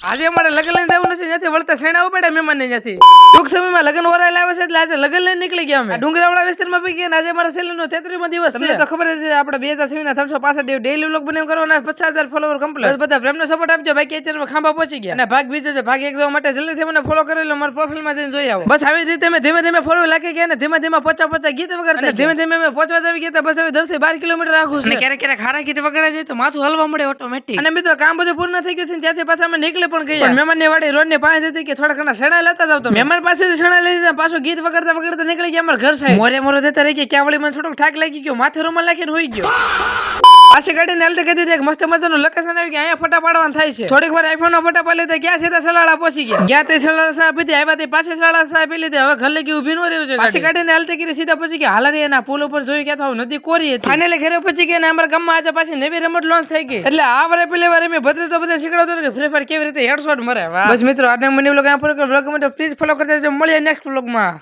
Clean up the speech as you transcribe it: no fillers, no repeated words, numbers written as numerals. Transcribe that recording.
આજે અમારે લગ્ન લઈને જવું નથી, ત્યાંથી વળતા સેણા પડે મહેમાન ને ત્યાંથી ટૂંક સમયમાં લગ્ન ઓરાયેલા આવે છે, એટલે આજે લગ્ન લઈને નીકળી ગયા અમે ડુંગરાવાળા વિસ્તારમાં પી ગયા. આજે મારા સેલનો 33મો દિવસ તમને તો ખબર છે. આપણે 2027 ના 365 ડેઈલી વ્લોગ બનાવ કરવાના, 50,000 ફોલોવર કમ્પ્લીટ. બધા પ્રેમનો સપોર્ટ આપજો. બાકી અત્યારે ખાંભા પહોંચી ગયા અને ભાગ બીજો છે. ભાગ એક જવા માટે જલ્દીથી મને ફોલો કરી લો, મારા પ્રોફાઇલમાં જઈને જોઈ આવો. બસ આવી જ રીતે અમે ધીમે ધીમે ફોલો લાગી ગયા ને ધીમે ધીમે પહોંચા ગીત વગાડતા ધીમે ધીમે અમે પહોંચવા આવી ગયા. બસ હવે 10 થી 12 કિલોમીટર આખું છે. ક્યારેક ક્યારેક હારા ગીત વગાડે જાય તો માથું હલવા મળે ઓટોમેટિક. અને મિત્રો કામ બધું પૂર્ણ થઈ ગયું છે, ત્યાંથી પાછા અમે નીકળી પણ ગયા. મહેમાન ની વાડી રોડ ની પાસે હતી કે થોડા ઘણા સણા લેતા જાવ. તો મહેમાન પાસે સણા લઈ લીધા, પાછું ગીત વગાડતા વગાડતા નીકળી ગયા અમારા ઘર સાહેબ. મોરે જતા રહી ગયા. ક્યાં વળી મને થોડોક ઠાક લાગી ગયો, માથે રૂમાલ નાખીને હોઈ ગયો. પાછી ગાડી ને હાલતે કહી દીધી મસ્ત મજાનું લોકેશન આવી ગયા, અહીંયા ફોટા પાડવાનું થાય છે. થોડીક વાર આઈફોન નો ફોટા પાડી લીધા. ક્યાં સીધા સલાળા પહોંચી ગયા. તે સલાળા સા પીધી, આવ્યા તે પાછી સલાળા સા પી લીધી. હવે ઘર લગી ઉભી ન રહ્યું છે. પાછી ગાડી ને હાલતે કરી સીધા પહોંચી ગયા. હાલારી એના પુલ ઉપર જોઈ ગયા તો નદી કોરી હતી. ફાઇનલી ઘરે પહોંચી ગયા. અમારા ગામમાં આજે પાછી નવી રમત લોન્ચ થઈ ગઈ. એટલે આ વારે પેલી વાર અમે ભદ્ર તો બધા શીખવાડતો કે ફ્રી ફાયર કેવી રીતે હેડશોટ મરે. બસ મિત્રો આજનો મને વ્લોગ અહીંયા પૂરો કર્યો. વ્લોગ માટે પ્લીઝ ફોલો કરતા મળીએ નેક્સ્ટ વ્લોગમાં.